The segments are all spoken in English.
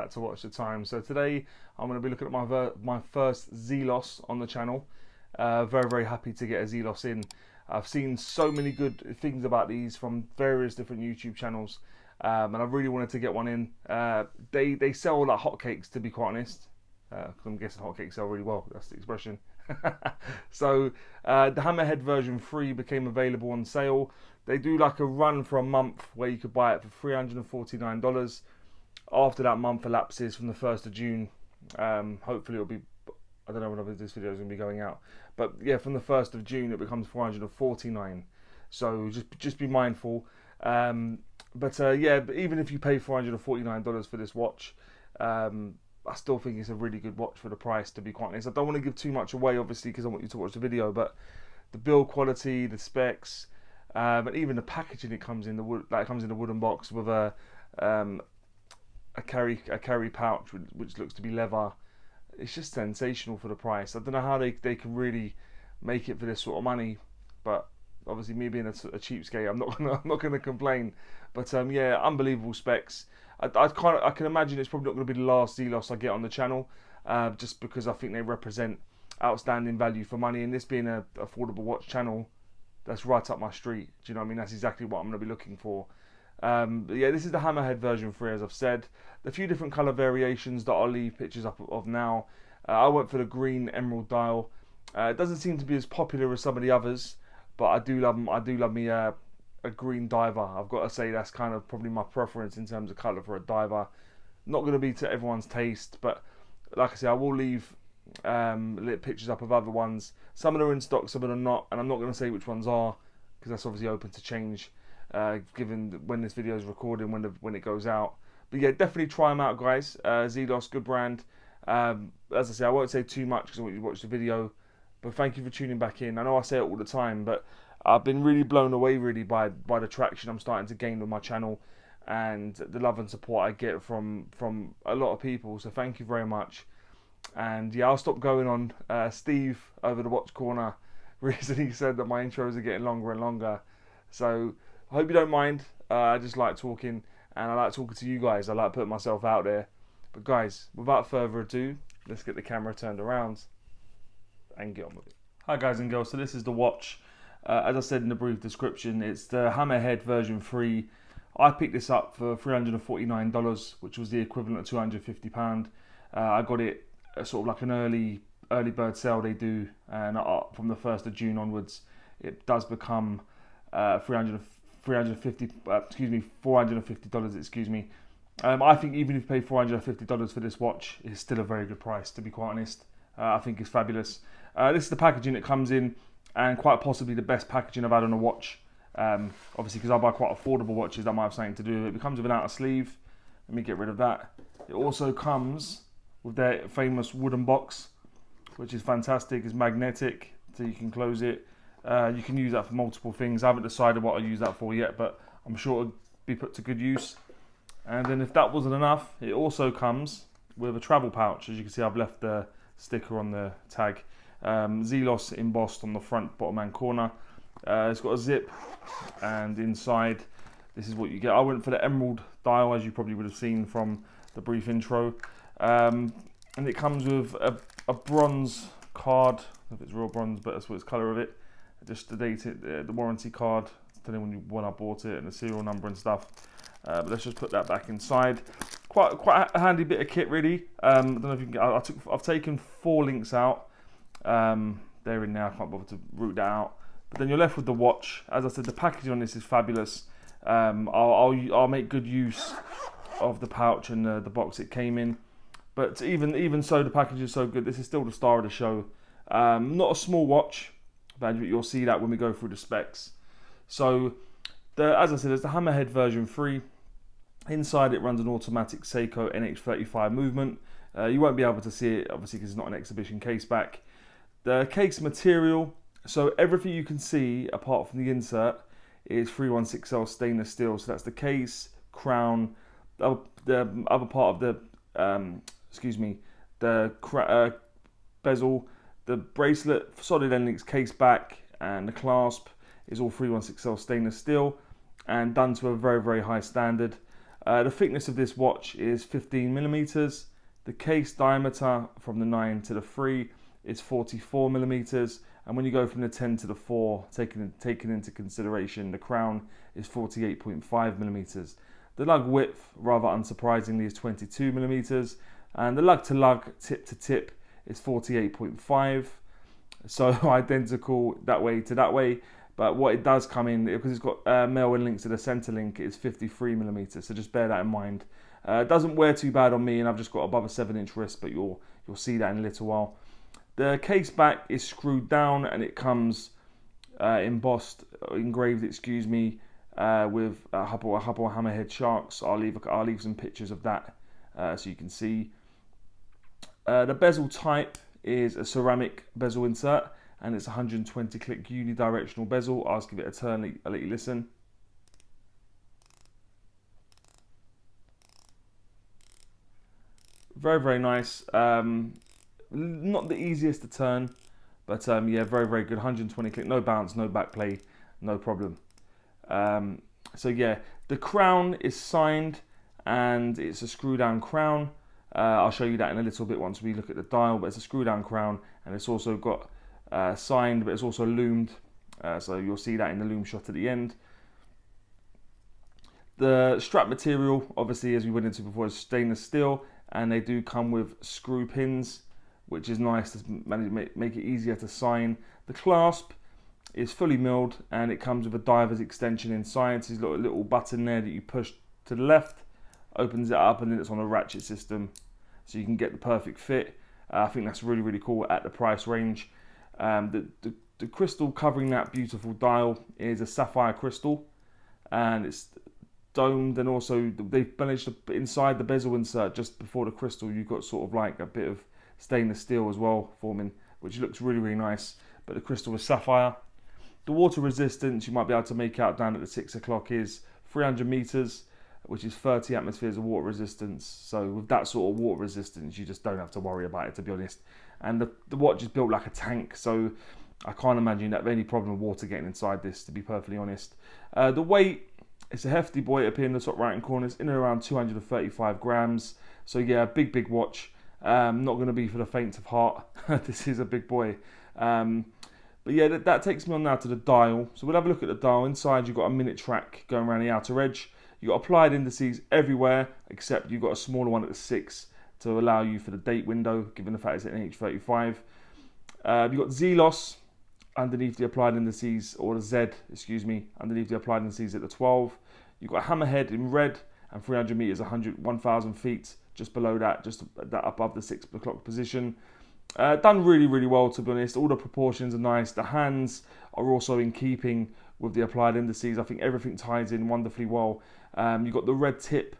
back to Watch the Time. So today I'm going to be looking at my first Zelos on the channel. Very happy to get a Zelos in. I've seen so many good things about these from various different YouTube channels, and I really wanted to get one in. They sell like hotcakes, to be quite honest. I'm guessing hotcakes sell really well, that's the expression. So the Hammerhead version 3 became available on sale. They do like a run for a month where you could buy it for $349. After that month elapses from the 1st of June, hopefully it'll be, I don't know when this video is going to be going out, but yeah, from the 1st of June it becomes $449. So just be mindful. Yeah, but even if you pay $449 for this watch, I still think it's a really good watch for the price, to be quite honest. I don't want to give too much away, obviously, because I want you to watch the video, but the build quality, the specs, and even the packaging it comes in, it comes in a wooden box with a carry pouch which looks to be leather. It's just sensational for the price. I don't know how they can really make it for this sort of money, but obviously me being a cheapskate, I'm not gonna complain. But yeah, unbelievable specs. I can imagine it's probably not going to be the last Zelos I get on the channel, just because I think they represent outstanding value for money. And this being an affordable watch channel, that's right up my street. Do you know what I mean? That's exactly what I'm going to be looking for. But yeah, this is the Hammerhead version 3, as I've said. A few different colour variations that I'll leave pictures up of now. I went for the green emerald dial. It doesn't seem to be as popular as some of the others, but I do love them. I do love me a green diver. I've got to say that's kind of probably my preference in terms of colour for a diver. Not going to be to everyone's taste, but like I say, I will leave pictures up of other ones. Some of them are in stock, some of them are not, and I'm not going to say which ones are, because that's obviously open to change given when this video is recording, when it goes out. But yeah, definitely try them out, guys. Zelos, good brand. As I say, I won't say too much because I want you to watch the video, but thank you for tuning back in. I know I say it all the time, but I've been really blown away by the traction I'm starting to gain with my channel and the love and support I get from a lot of people. So thank you very much. And yeah, I'll stop going on. Steve over the Watch Corner recently said that my intros are getting longer and longer. So I hope you don't mind. I just like talking, and I like talking to you guys. I like putting myself out there. But guys, without further ado, let's get the camera turned around and get on with it. Hi guys and girls, so this is the watch. As I said in the brief description, it's the Hammerhead version 3. I picked this up for $349, which was the equivalent of £250. I got it sort of like an early bird sale they do, and from the 1st of June onwards, it does become $450. Excuse me. I think even if you pay $450 for this watch, it's still a very good price, to be quite honest. I think it's fabulous. This is the packaging it comes in, and quite possibly the best packaging I've had on a watch. Obviously, because I buy quite affordable watches, that might have something to do with it. It comes with an outer sleeve. Let me get rid of that. It also comes with their famous wooden box, which is fantastic. It's magnetic, so you can close it. You can use that for multiple things. I haven't decided what I'll use that for yet, but I'm sure it'll be put to good use. And then if that wasn't enough, it also comes with a travel pouch. As you can see, I've left the sticker on the tag. Zelos embossed on the front, bottom and corner. It's got a zip, and inside this is what you get. I went for the emerald dial, as you probably would have seen from the brief intro. And it comes with a bronze card. I don't know if it's real bronze, but that's what it's colour of it. Just the date, the warranty card, telling when I bought it, and the serial number and stuff. But let's just put that back inside. Quite a handy bit of kit, really. I don't know if you can get. I've taken 4 links out. They're in there. I can't bother to root that out. But then you're left with the watch. As I said, the packaging on this is fabulous. I'll make good use of the pouch and the box it came in. But even so, the package is so good. This is still the star of the show. Not a small watch, but you'll see that when we go through the specs. So, as I said, there's the Hammerhead version 3. Inside it runs an automatic Seiko NX35 movement. You won't be able to see it, obviously, because it's not an exhibition case back. The case material, so everything you can see apart from the insert is 316L stainless steel. So that's the case, crown, the other part of the bezel, the bracelet, solid end links, case back, and the clasp is all 316L stainless steel and done to a very high standard. The thickness of this watch is 15mm. The case diameter from the 9 to the 3 is 44mm. And when you go from the 10 to the 4, taking into consideration the crown, is 48.5mm. The lug width, rather unsurprisingly, is 22mm. And the lug to lug, tip to tip, is 48.5. So identical that way to that way. But what it does come in, because it's got male and links to the center link, is 53mm. So just bear that in mind. It doesn't wear too bad on me, and I've just got above a 7-inch wrist, but you'll see that in a little while. The case back is screwed down, and it comes engraved, excuse me, with a Zelos Hammerhead sharks. I'll leave some pictures of that so you can see. The Bezel Type is a ceramic bezel insert, and it's 120 click uni-directional bezel. I'll just give it a turn, I'll let you listen. Very, very nice. Not the easiest to turn, but yeah, very, very good. 120 click, no bounce, no back play, no problem. So yeah, the crown is signed, and it's a screw down crown. I'll show you that in a little bit once we look at the dial, but it's a screw down crown, and it's also got signed, but it's also lumed, so you'll see that in the lume shot at the end. The strap material, obviously, as we went into before, is stainless steel, and they do come with screw pins, which is nice to make it easier to sign. The clasp is fully milled, and it comes with a diver's extension inside. So there's a little button there that you push to the left, opens it up, and then it's on a ratchet system, so you can get the perfect fit. I think that's really, really cool at the price range. The crystal covering that beautiful dial is a sapphire crystal, and it's domed, and also they've managed to, inside the bezel insert just before the crystal, you've got sort of like a bit of stainless steel as well forming, which looks really, really nice. But the crystal is sapphire. The water resistance, you might be able to make out down at the 6 o'clock, is 300 meters, which is 30 atmospheres of water resistance. So with that sort of water resistance, you just don't have to worry about it, to be honest. And the watch is built like a tank, so I can't imagine that any problem with water getting inside this, to be perfectly honest. The weight, it's a hefty boy up here in the top right hand corner. It's in and around 235 grams. So yeah, big watch. Not going to be for the faint of heart. This is a big boy. But yeah, that takes me on now to the dial. So we'll have a look at the dial. Inside, you've got a minute track going around the outer edge. You've got applied indices everywhere, except you've got a smaller one at the 6 to allow you for the date window, given the fact it's an H35. You've got Zelos underneath the applied indices, or the Z, excuse me, underneath the applied indices at the 12. You've got Hammerhead in red, and 300 meters, 1,000 feet, just below that, just that above the 6 o'clock position. Done really, really well, to be honest. All the proportions are nice. The hands are also in keeping with the applied indices. I think everything ties in wonderfully well. You've got the red tip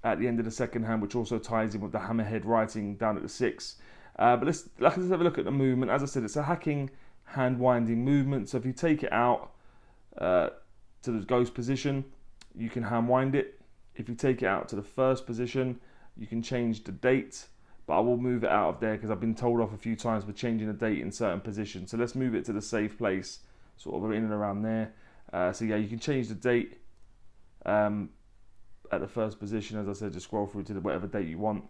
at the end of the second hand, which also ties in with the Hammerhead writing down at the 6. But let's have a look at the movement. As I said, it's a hacking hand winding movement. So if you take it out to the ghost position, you can hand wind it. If you take it out to the first position, you can change the date. But I will move it out of there because I've been told off a few times for changing the date in certain positions. So let's move it to the safe place, sort of in and around there. So yeah, you can change the date at the first position. As I said, just scroll through to whatever date you want.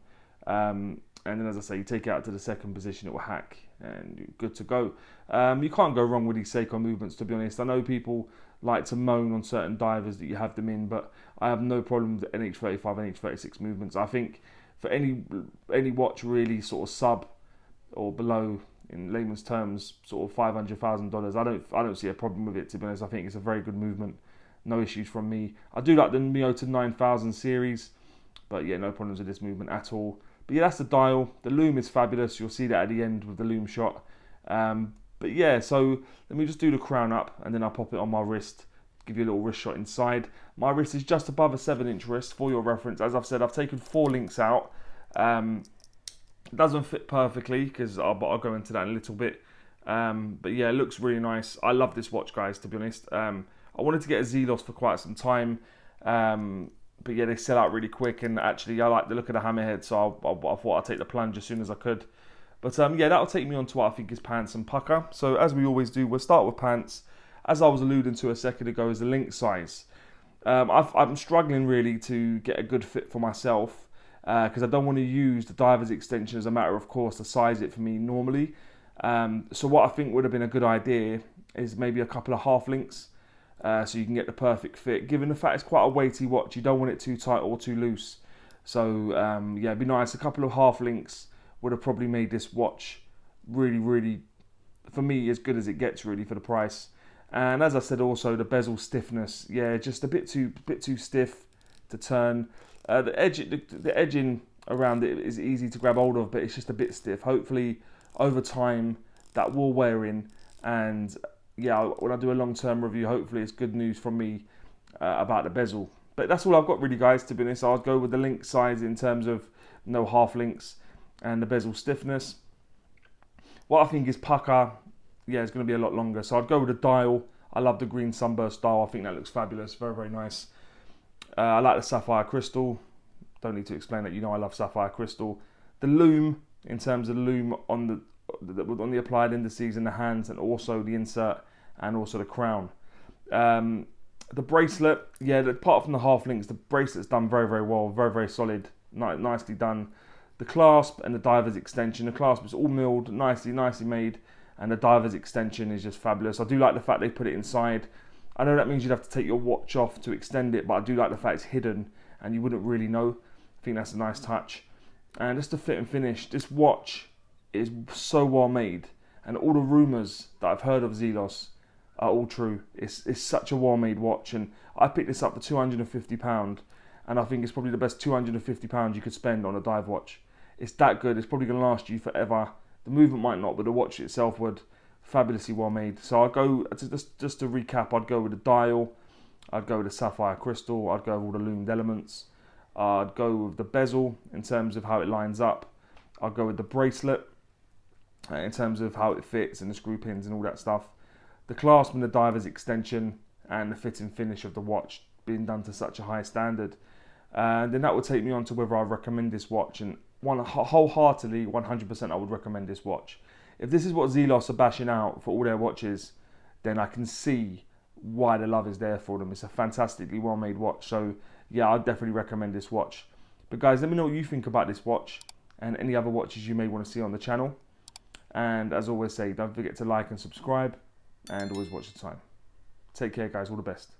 And then, as I say, you take it out to the second position, it will hack, and you're good to go. You can't go wrong with these Seiko movements, to be honest. I know people like to moan on certain divers that you have them in, but I have no problem with the NH35, NH36 movements. I think for any watch really sort of sub or below, in layman's terms, sort of $500,000, I don't see a problem with it, to be honest. I think it's a very good movement. No issues from me. I do like the Miyota 9000 series, but yeah, no problems with this movement at all. But yeah, that's the dial. The lume is fabulous. You'll see that at the end with the lume shot. But yeah, so let me just do the crown up, and then I'll pop it on my wrist, give you a little wrist shot inside. My wrist is just above a 7-inch wrist, for your reference. As I've said, I've taken 4 links out. It doesn't fit perfectly, because I'll go into that in a little bit. But yeah, it looks really nice. I love this watch, guys, to be honest. I wanted to get a Zelos for quite some time. But yeah, they sell out really quick, and actually I like the look of the Hammerhead, so I thought I'd take the plunge as soon as I could. But yeah, that'll take me on to what I think is pants and pukka. So as we always do, we'll start with pants. As I was alluding to a second ago, is the link size. I'm struggling really to get a good fit for myself because I don't want to use the diver's extension as a matter of course to size it for me normally. So what I think would have been a good idea is maybe a couple of half links so you can get the perfect fit. Given the fact it's quite a weighty watch, you don't want it too tight or too loose. So yeah, it'd be nice. A couple of half links would have probably made this watch really, really, for me, as good as it gets really for the price. And as I said, also the bezel stiffness, yeah, just a bit too stiff to turn. The edging around it is easy to grab hold of, but it's just a bit stiff. Hopefully, over time, that will wear in. And yeah, when I do a long-term review, hopefully it's good news from me about the bezel. But that's all I've got really, guys. To be honest, I'll go with the link size in terms of no half links and the bezel stiffness. What I think is pukka, yeah, it's going to be a lot longer. So I'd go with the dial. I love the green sunburst dial. I think that looks fabulous. Very, very nice. I like the sapphire crystal. Don't need to explain that. You know I love sapphire crystal. The lume, in terms of the lume on the applied indices in the hands, and also the insert and also the crown. The bracelet, yeah, apart from the half links, the bracelet's done very, very well. Very, very solid. Nicely done. The clasp and the diver's extension. The clasp is all milled, nicely made. And the diver's extension is just fabulous. I do like the fact they put it inside. I know that means you'd have to take your watch off to extend it, but I do like the fact it's hidden and you wouldn't really know. I think that's a nice touch. And just to fit and finish, this watch is so well made. And all the rumours that I've heard of Zelos are all true. It's such a well made watch. And I picked this up for £250. And I think it's probably the best £250 you could spend on a dive watch. It's that good. It's probably going to last you forever. The movement might not, but the watch itself would. Fabulously well made. So I'd go, just to recap, I'd go with the dial, I'd go with the sapphire crystal, I'd go with all the lumed elements, I'd go with the bezel in terms of how it lines up, I'd go with the bracelet in terms of how it fits and the screw pins and all that stuff, the clasp and the diver's extension, and the fit and finish of the watch being done to such a high standard. And then that would take me on to whether I recommend this watch, and wholeheartedly 100% I would recommend this watch. If this is what Zelos are bashing out for all their watches, then I can see why the love is there for them. It's a fantastically well made watch. So yeah, I'd definitely recommend this watch. But guys, let me know what you think about this watch and any other watches you may want to see on the channel. And as always say, don't forget to like and subscribe, and always watch the time. Take care guys, all the best.